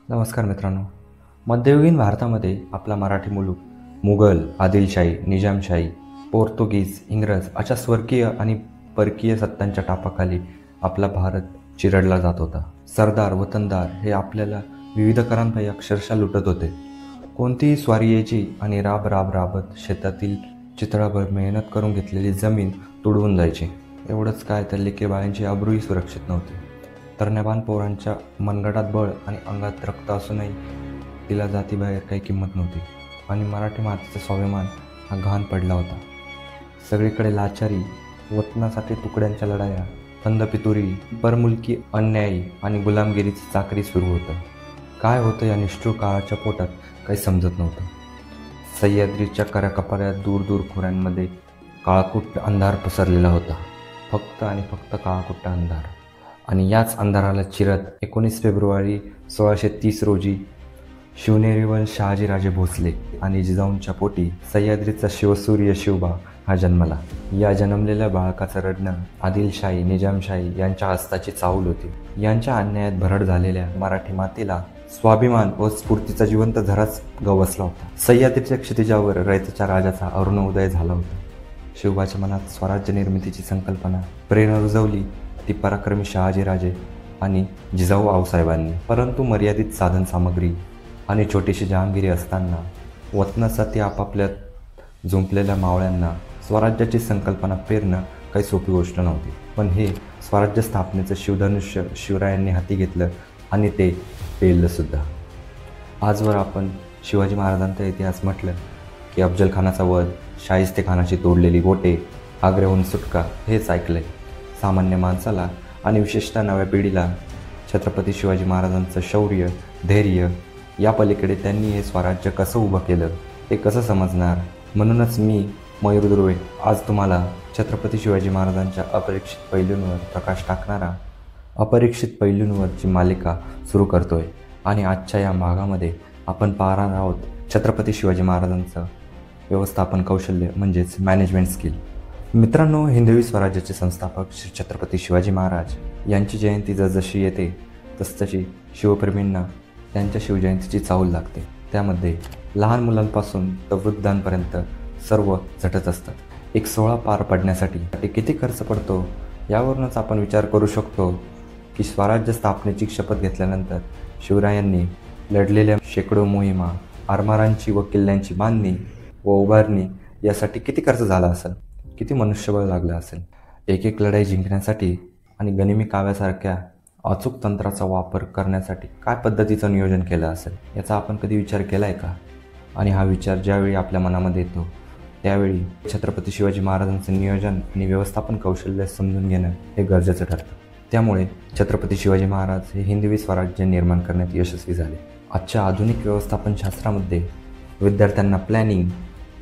नमस्कार मित्रांनो. मध्ययुगीन भारतामध्ये आपला मराठी मुलूक मुघल, आदिलशाही, निजामशाही, पोर्तुगीज, इंग्रज अशा स्वर्गीय आणि परकीय सत्तांच्या टापाखाली आपला भारत चिरडला जात होता. सरदार, वतनदार हे आपल्याला विविध करांपायी अक्षरशः लुटत होते. कोणतीही स्वारी यायची आणि राबत शेतातील चितळाभर मेहनत करून घेतलेली जमीन तुडवून जायची. एवढंच काय तर लेके बाळांची अब्रूही सुरक्षित नव्हती. तरण्या पोरांच्या मनगटात बळ आणि अंगात रक्त असूनही तिला जातीबाहेर काही किंमत नव्हती आणि मराठी मातेचा स्वाभिमान हा घाण पडला होता. सगळीकडे लाचारी, वतनासाठी तुकड्यांच्या लढाया, थंदपितुरी, परमुलकी अन्यायी आणि गुलामगिरीची चाकरी सुरू होतं. काय होतं या निष्ठुर काळाच्या पोटात काही समजत नव्हतं. सह्याद्रीच्या कऱ्याकपाऱ्या दूर खोऱ्यांमध्ये काळाकुट्ट अंधार पसरलेला होता. फक्त आणि फक्त काळाकुट्ट अंधार. आणि याच अंधाराला चिरत 19 फेब्रुवारी 1630 रोजी शिवनेरीवर शहाजीराजे भोसले आणि जिजाऊंच्या पोटी सह्याद्रीचा शिवसूर्य शिवबा हा जन्मला. या जन्मलेल्या बाळकाचं रडणं आदिलशाही, निजामशाही यांच्या हस्ताची चाहूल होती. यांच्या अन्यायात भरड झालेल्या मराठी मातेला स्वाभिमान व स्फूर्तीचा जिवंत झराच गवसला होता. सह्याद्रीच्या क्षितिजावर रयतेच्या राजाचा अरुणोदय झाला होता. शिवबाच्या मनात स्वराज्य निर्मितीची संकल्पना प्रेरणा रुजवली ती पराक्रमी शहाजीराजे आणि जिजाऊ आऊसाहेबांनी. परंतु मर्यादित साधन सामग्री आणि छोटीशी जहांगिरी असताना वतनासाठी आपापल्यात जुंपलेल्या मावळ्यांना स्वराज्याची संकल्पना पेरणं काही सोपी गोष्ट नव्हती. पण हे स्वराज्य स्थापनेचं शिवधनुष्य शिवरायांनी हाती घेतलं आणि ते पेललंसुद्धा. आजवर आपण शिवाजी महाराजांचा इतिहास म्हटलं की अफजलखानाचा वध, शाहिस्तेखानाची तोडलेली बोटे, आग्र्याहून सुटका हेच ऐकलंय. सामान्य माणसाला आणि विशेषतः नव्या पिढीला छत्रपती शिवाजी महाराजांचं शौर्य, धैर्य या पलीकडे त्यांनी हे स्वराज्य कसं उभं केलं ते कसं समजणार. म्हणूनच मी मयूर दुर्वे आज तुम्हाला छत्रपती शिवाजी महाराजांच्या अपरिक्षित पैलूंवर प्रकाश टाकणारा अपरिक्षित पैलूंवरची मालिका सुरू करतोय. आणि आजच्या या भागामध्ये आपण पाहणार आहोत छत्रपती शिवाजी महाराजांचं व्यवस्थापन कौशल्य म्हणजेच मॅनेजमेंट स्किल. मित्रांनो, हिंदवी स्वराज्याचे संस्थापक श्री छत्रपती शिवाजी महाराज यांची जयंती जसजशी येते तसतशी शिवप्रेमींना त्यांच्या शिवजयंतीची चाहूल लागते. त्यामध्ये लहान मुलांपासून तर वृद्धांपर्यंत सर्व झटत असतात. एक सोहळा पार पडण्यासाठी किती खर्च पडतो यावरूनच आपण विचार करू शकतो की स्वराज्य स्थापनेची शपथ घेतल्यानंतर शिवरायांनी लढलेल्या शेकडो मोहिमा, आरमारांची व किल्ल्यांची बांधणी व उभारणी यासाठी किती खर्च झाला असेल, किती मनुष्यबळ लागलं असेल. एक लढाई जिंकण्यासाठी आणि गनिमी काव्यासारख्या अचूक तंत्राचा वापर करण्यासाठी काय पद्धतीचं नियोजन केलं असेल याचा आपण कधी विचार केला आहे का? आणि हा विचार ज्यावेळी आपल्या मनामध्ये येतो त्यावेळी छत्रपती शिवाजी महाराजांचं नियोजन आणि व्यवस्थापन कौशल्य समजून घेणं हे गरजेचं ठरतं. त्यामुळे छत्रपती शिवाजी महाराज हे हिंदवी स्वराज्य निर्माण करण्यात यशस्वी झाले. आजच्या आधुनिक व्यवस्थापन शास्त्रामध्ये विद्यार्थ्यांना प्लॅनिंग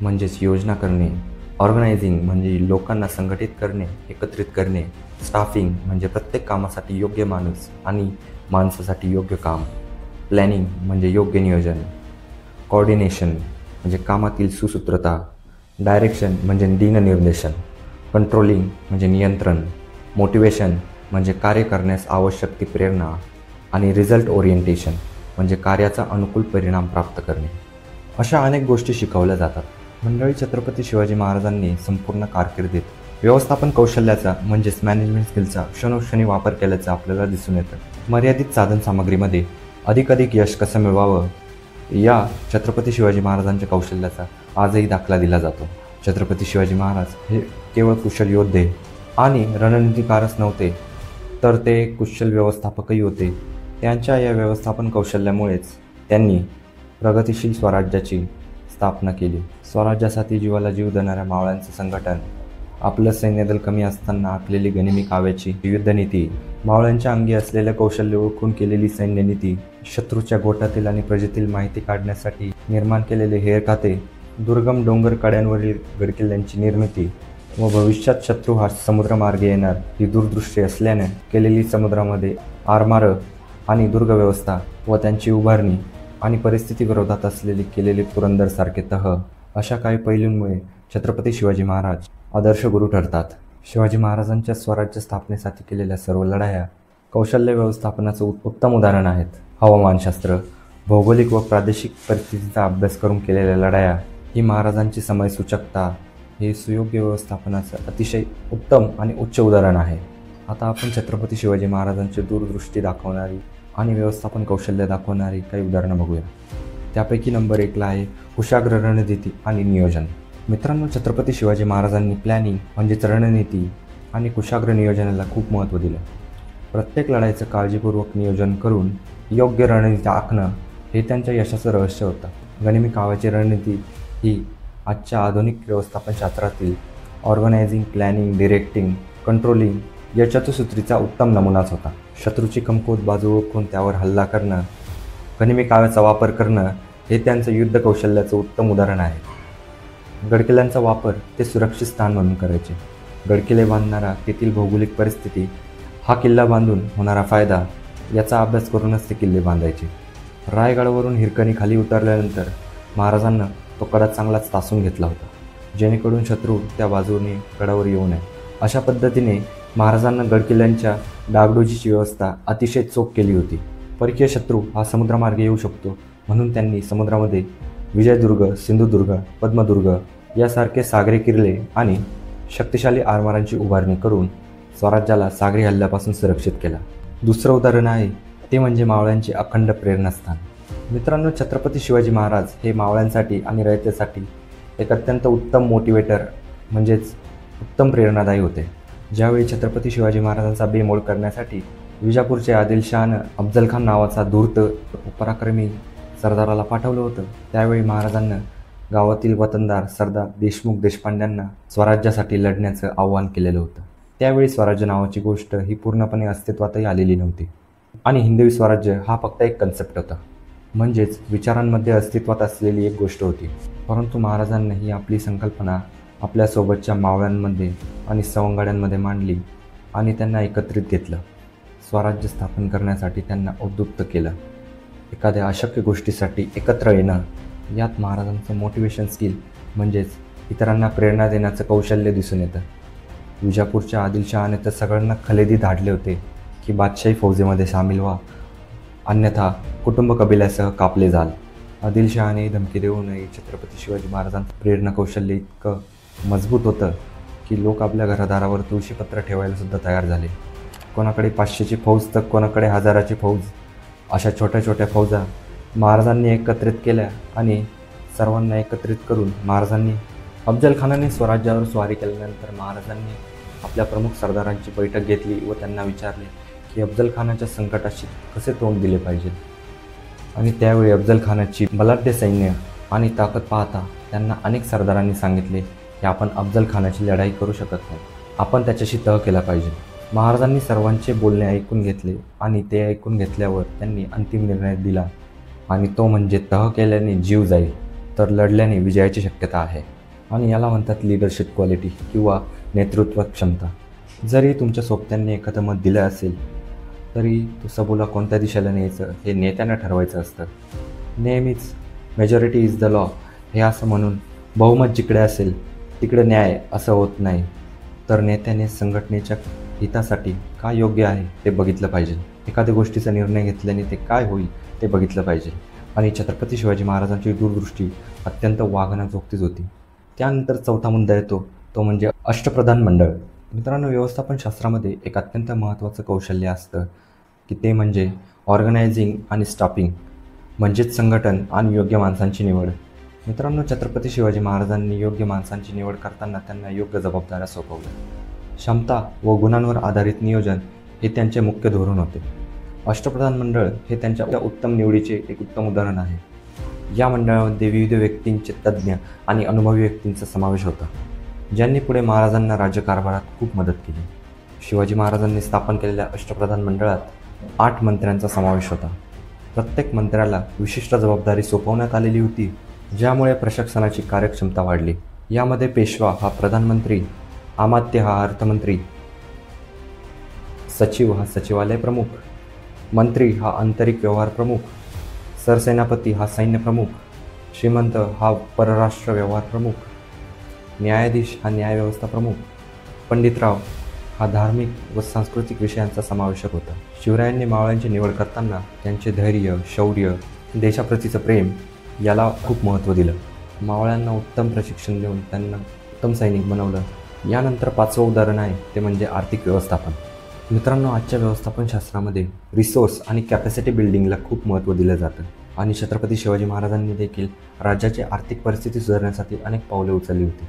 म्हणजेच योजना करणे, ऑर्गनायझिंग म्हणजे लोकांना संघटित करणे, एकत्रित करणे, स्टाफिंग म्हणजे प्रत्येक कामासाठी योग्य माणूस आणि माणसासाठी योग्य काम, प्लॅनिंग म्हणजे योग्य नियोजन, कोऑर्डिनेशन म्हणजे कामातील सुसूत्रता, डायरेक्शन म्हणजे दिननिर्देशन, कंट्रोलिंग म्हणजे नियंत्रण, मोटिवेशन म्हणजे कार्य करण्यास आवश्यक ती प्रेरणा आणि रिझल्ट ओरिएंटेशन म्हणजे कार्याचा अनुकूल परिणाम प्राप्त करणे. अशा अनेक गोष्टी शिकवल्या जातात. मंडळी, छत्रपती शिवाजी महाराजांनी संपूर्ण कारकिर्दीत व्यवस्थापन कौशल्याचा म्हणजेच मॅनेजमेंट स्किलचा क्षणोक्षणी वापर केल्याचं आपल्याला दिसून येतं. मर्यादित साधनसामग्रीमध्ये अधिक यश कसं मिळवावं या छत्रपती शिवाजी महाराजांच्या कौशल्याचा आजही दाखला दिला जातो. छत्रपती शिवाजी महाराज हे केवळ कुशल योद्धे आणि रणनीतिकारच नव्हते तर ते कुशल व्यवस्थापकही होते. त्यांच्या या व्यवस्थापन कौशल्यामुळेच त्यांनी प्रगतिशील स्वराज्याची स्थापना केली. स्वराज्यासाठी जीवाला जीव देणाऱ्या मावळ्यांचं संघटन, आपलं सैन्यदल कमी असताना आखलेली गनिमी काव्याची युद्धनीती, मावळ्यांच्या अंगी असलेल्या कौशल्य ओळखून केलेली सैन्यनीती, शत्रूच्या गोटातील आणि प्रजेतील माहिती काढण्यासाठी निर्माण केलेले हेर खाते, दुर्गम डोंगर कड्यांवरील गडकिल्ल्यांची निर्मिती व भविष्यात शत्रू हा समुद्रमार्गे येणार ही दूरदृष्टी असल्याने केलेली समुद्रामध्ये आरमारं आणि दुर्गव्यवस्था व त्यांची उभारणी आणि परिस्थिती विरोधात असलेली केलेली पुरंदरसारखे तह अशा काही पैलूंमुळे छत्रपती शिवाजी महाराज आदर्श गुरु ठरतात. शिवाजी महाराजांच्या स्वराज्य स्थापनेसाठी केलेल्या सर्व लढाया कौशल्य व्यवस्थापनाचं उत्तम उदाहरण आहेत. हवामानशास्त्र, भौगोलिक व प्रादेशिक परिस्थितीचा अभ्यास करून केलेल्या लढाया ही महाराजांची समयसूचकता हे सुयोग्य व्यवस्थापनाचं अतिशय उत्तम आणि उच्च उदाहरण आहे. आता आपण छत्रपती शिवाजी महाराजांची दूरदृष्टी दाखवणारी आणि व्यवस्थापन कौशल्य दाखवणारी काही उदाहरणं बघूया. त्यापैकी नंबर 1ला आहे कुशाग्र रणनीती आणि नियोजन. मित्रांनो, छत्रपती शिवाजी महाराजांनी प्लॅनिंग म्हणजेच रणनीती आणि कुशाग्र नियोजनाला खूप महत्त्व दिलं. प्रत्येक लढाईचं काळजीपूर्वक नियोजन करून योग्य रणनीती आखणं हे त्यांच्या यशाचं रहस्य होतं. गनिमी कावाची रणनीती ही आजच्या आधुनिक व्यवस्थापन शास्त्रातील ऑर्गनायझिंग, प्लॅनिंग, डिरेक्टिंग, कंट्रोलिंग या चतुसूत्रीचा उत्तम नमुनाच होता. शत्रूची कमकुवत बाजू ओळखून त्यावर हल्ला करणं, गनिमी काव्याचा वापर करणं हे त्यांचं युद्ध कौशल्याचं उत्तम उदाहरण आहे. गडकिल्ल्यांचा वापर ते सुरक्षित स्थान म्हणून करायचे. गडकिल्ले बांधणारा तेथील भौगोलिक परिस्थिती, हा किल्ला बांधून होणारा फायदा याचा अभ्यास करूनच ते किल्ले बांधायचे. रायगडावरून हिरकणी खाली उतरल्यानंतर महाराजांना तो कडा चांगलाच तासून घेतला होता, जेणेकरून शत्रू त्या बाजूने गडावर येऊ नये. अशा पद्धतीने महाराजांना गडकिल्ल्यांच्या डागडोजीची व्यवस्था अतिशय चोख केली होती. परकीय शत्रू हा समुद्रमार्गे येऊ शकतो म्हणून त्यांनी समुद्रामध्ये विजयदुर्ग, सिंधुदुर्ग, पद्मदुर्ग यासारखे सागरी किल्ले आणि शक्तिशाली आरमारांची उभारणी करून स्वराज्याला सागरी हल्ल्यापासून सुरक्षित केला. दुसरं उदाहरण आहे ते म्हणजे मावळ्यांचे अखंड प्रेरणास्थान. मित्रांनो, छत्रपती शिवाजी महाराज हे मावळ्यांसाठी आणि रयतेसाठी एक अत्यंत उत्तम मोटिवेटर म्हणजेच उत्तम प्रेरणादायी होते. ज्यावेळी छत्रपती शिवाजी महाराजांचा बेमोड करण्यासाठी विजापूरचे आदिलशहानं अफजलखान नावाचा धूर्त पराक्रमी सरदाराला पाठवलं होतं, त्यावेळी महाराजांना गावातील वतनदार सरदार देशमुख देशपांड्यांना स्वराज्यासाठी लढण्याचं आव्हान केलेलं होतं. त्यावेळी स्वराज्य नावाची गोष्ट ही पूर्णपणे अस्तित्वातही आलेली नव्हती आणि हिंदवी स्वराज्य हा फक्त एक कन्सेप्ट होता, म्हणजेच विचारांमध्ये अस्तित्वात असलेली एक गोष्ट होती. परंतु महाराजांनी ही आपली संकल्पना आपल्यासोबतच्या मावळ्यांमध्ये आणि सवंगड्यांमध्ये मांडली आणि त्यांना एकत्रित घेतलं. स्वराज्य स्थापन करण्यासाठी त्यांना उद्युक्त केलं. एखाद्या अशक्य गोष्टीसाठी एकत्र येणं यात महाराजांचं मोटिवेशन स्किल म्हणजेच इतरांना प्रेरणा देण्याचं कौशल्य दिसून येतं. विजापूरच्या आदिलशहाने तर सगळ्यांना खलेदी धाडले होते की बादशाही फौजेमध्ये सामील व्हा, अन्यथा कुटुंब कबिल्यासह कापले जाल. आदिलशहाने धमकी देऊ नये. छत्रपती शिवाजी महाराजांचं प्रेरणा कौशल्य इतकं मजबूत होतं की लोक आपल्या घरादारावर तुळशीपत्र ठेवायला सुद्धा तयार झाले. कोणाकडे 500ची फौज तर कोणाकडे 1000ची फौज. अशा छोट्या छोट्या फौजा महाराजांनी एकत्रित केल्या आणि सर्वांना एकत्रित करून महाराजांनी अफजलखानाने स्वराज्यावर स्वारी केल्यानंतर महाराजांनी आपल्या प्रमुख सरदारांची बैठक घेतली व त्यांना विचारले की अफजलखानाच्या संकटाशी कसे तोंड दिले पाहिजे. आणि त्यावेळी अफजलखानाची बलाढ्य सैन्य आणि ताकद पाहता त्यांना अनेक सरदारांनी सांगितले की आपण अफजलखानाची लढाई करू शकत नाही, आपण त्याच्याशी तह केला पाहिजे. महाराजांनी सर्वांचे बोलणे ऐकून घेतले आणि ते ऐकून घेतल्यावर त्यांनी अंतिम निर्णय दिला आणि तो म्हणजे तह केल्याने जीव जाईल तर लढल्याने विजयाची शक्यता आहे. आणि याला म्हणतात लिडरशिप क्वालिटी किंवा नेतृत्व क्षमता. जरी तुमच्या सोबत्यांनी एखादं मत दिलं असेल तरी तो सबूला कोणत्या दिशेला न्यायचं हे नेत्यानं ठरवायचं असतं. नेहमीच मेजॉरिटी इज द लॉ हे असं म्हणून बहुमत जिकडे असेल तिकडे न्याय असं होत नाही, तर नेत्याने संघटनेच्या हितासाठी काय योग्य आहे ते बघितलं पाहिजे. एखाद्या गोष्टीचा निर्णय घेतल्याने ते काय होईल ते बघितलं पाहिजे. आणि छत्रपती शिवाजी महाराजांची दूरदृष्टी अत्यंत वाघण्याजोगतीच होती. त्यानंतर चौथा मुद्दा येतो तो म्हणजे अष्टप्रधान मंडळ. मित्रांनो, व्यवस्थापन शास्त्रामध्ये एक अत्यंत महत्त्वाचं कौशल्य असतं की ते म्हणजे ऑर्गनायझिंग आणि स्टाफिंग म्हणजेच संघटन आणि योग्य माणसांची निवड. मित्रांनो, छत्रपती शिवाजी महाराजांनी योग्य माणसांची निवड करताना त्यांना योग्य जबाबदाऱ्या सोपवल्या. क्षमता व गुणांवर आधारित नियोजन हे त्यांचे मुख्य धोरण होते. अष्टप्रधान मंडळ हे त्यांच्या उत्तम निवडीचे एक उत्तम उदाहरण आहे. या मंडळामध्ये विविध व्यक्तींचे तज्ज्ञ आणि अनुभवी व्यक्तींचा समावेश होता, ज्यांनी पुढे महाराजांना राज्यकारभारात खूप मदत केली. शिवाजी महाराजांनी स्थापन केलेल्या अष्टप्रधान मंडळात 8 मंत्र्यांचा समावेश होता. प्रत्येक मंत्र्याला विशिष्ट जबाबदारी सोपवण्यात आलेली होती, ज्यामुळे प्रशासनाची कार्यक्षमता वाढली. यामध्ये पेशवा हा प्रधानमंत्री, अमात्य हा अर्थमंत्री, सचिव हा सचिवालय प्रमुख, मंत्री हा आंतरिक व्यवहार प्रमुख, सरसेनापती हा सैन्य प्रमुख, श्रीमंत हा परराष्ट्र व्यवहार प्रमुख, न्यायाधीश हा न्यायव्यवस्था प्रमुख, पंडितराव हा धार्मिक व सांस्कृतिक विषयांचा समावेशक होता. शिवरायांनी मावळ्यांची निवड करताना त्यांचे धैर्य, शौर्य, देशाप्रतीचं प्रेम याला खूप महत्त्व दिलं. मावळ्यांना उत्तम प्रशिक्षण देऊन त्यांना उत्तम सैनिक बनवलं. यानंतर 5वं उदाहरण आहे ते म्हणजे आर्थिक व्यवस्थापन. मित्रांनो, आजच्या व्यवस्थापन शास्त्रामध्ये रिसोर्स आणि कॅपॅसिटी बिल्डिंगला खूप महत्त्व दिलं जातं आणि छत्रपती शिवाजी महाराजांनी देखील राज्याची आर्थिक परिस्थिती सुधारण्यासाठी अनेक पावले उचलली होती.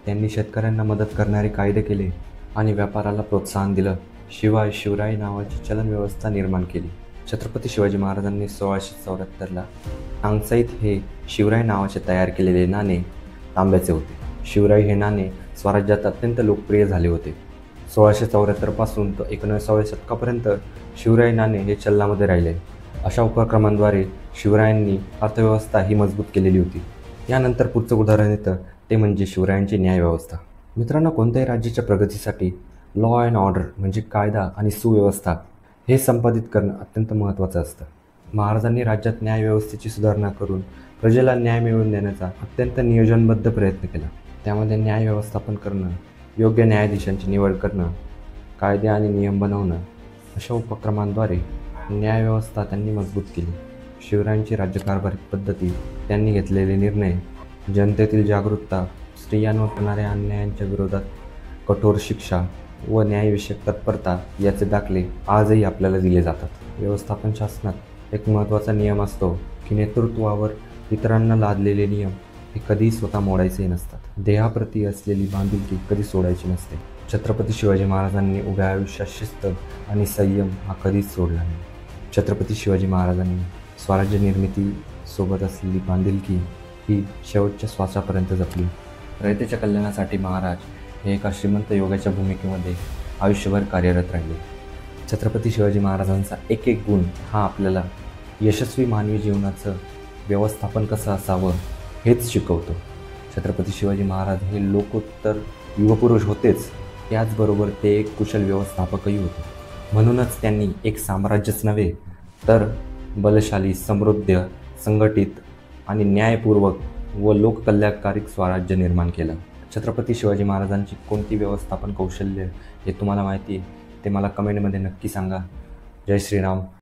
त्यांनी शेतकऱ्यांना मदत करणारे कायदे केले आणि व्यापाराला प्रोत्साहन दिलं. शिवाय शिवराई नावाची चलन व्यवस्था निर्माण केली. छत्रपती शिवाजी महाराजांनी 1674ला टांगसाईत हे शिवराय नावाचे तयार केलेले नाणे तांब्याचे होते. शिवराई हे नाणे स्वराज्यात अत्यंत लोकप्रिय झाले होते. 1674 पासून तर 19व्या शतकापर्यंत शिवराई नाणे हे चलनामध्ये राहिले. अशा उपक्रमांद्वारे शिवरायांनी अर्थव्यवस्था ही मजबूत केलेली होती. यानंतर पुढचं उदाहरण येतं ते म्हणजे शिवरायांची न्यायव्यवस्था. मित्रांनो, कोणत्याही राज्याच्या प्रगतीसाठी लॉ अँड ऑर्डर म्हणजे कायदा आणि सुव्यवस्था हे संपादित करणं अत्यंत महत्त्वाचं असतं. महाराजांनी राज्यात न्यायव्यवस्थेची सुधारणा करून प्रजेला न्याय मिळवून देण्याचा अत्यंत नियोजनबद्ध प्रयत्न केला. त्यामध्ये न्याय व्यवस्थापन करणं, योग्य न्यायाधीशांची निवड करणं, कायदे आणि नियम बनवणं अशा उपक्रमांद्वारे न्यायव्यवस्था त्यांनी मजबूत केली. शिवरायांची राज्यकारभार पद्धती, त्यांनी घेतलेले निर्णय, जनतेतील जागरूकता, स्त्रियांवर होणाऱ्या अन्यायांच्या विरोधात कठोर शिक्षा व न्यायविषयक तत्परता याचे दाखले आजही आपल्याला दिले जातात. व्यवस्थापन शासनात एक महत्त्वाचा नियम असतो की नेतृत्वावर इतरांना लादलेले नियम हे कधीही स्वतः मोडायचे नसतात. देहाप्रती असलेली बांधिलकी कधी सोडायची नसते. छत्रपती शिवाजी महाराजांनी उभ्या आयुष्यात शिस्त आणि संयम हा कधीच सोडला नाही. छत्रपती शिवाजी महाराजांनी स्वराज्य निर्मितीसोबत असलेली बांधिलकी ही शेवटच्या श्वासापर्यंत जपली. रयतेच्या कल्याणासाठी महाराज हे एका श्रीमंत योगाच्या भूमिकेमध्ये आयुष्यभर कार्यरत राहिले. छत्रपती शिवाजी महाराजांचा एक एक गुण हा आपल्याला यशस्वी मानवी जीवनाचं व्यवस्थापन कसं असावं हेच शिकवतो. छत्रपती शिवाजी महाराज हे लोकोत्तर युगपुरुष होतेच, त्याचबरोबर ते एक कुशल व्यवस्थापकही होते. म्हणूनच त्यांनी एक साम्राज्यच नव्हे तर बलशाली, समृद्ध, संघटित आणि न्यायपूर्वक व लोककल्याणकारी स्वराज्य निर्माण केलं. छत्रपती शिवाजी महाराजांची कोणती व्यवस्थापन कौशल्य हे तुम्हाला माहिती आहे ते मला कमेंटमध्ये नक्की सांगा. जय श्रीराम.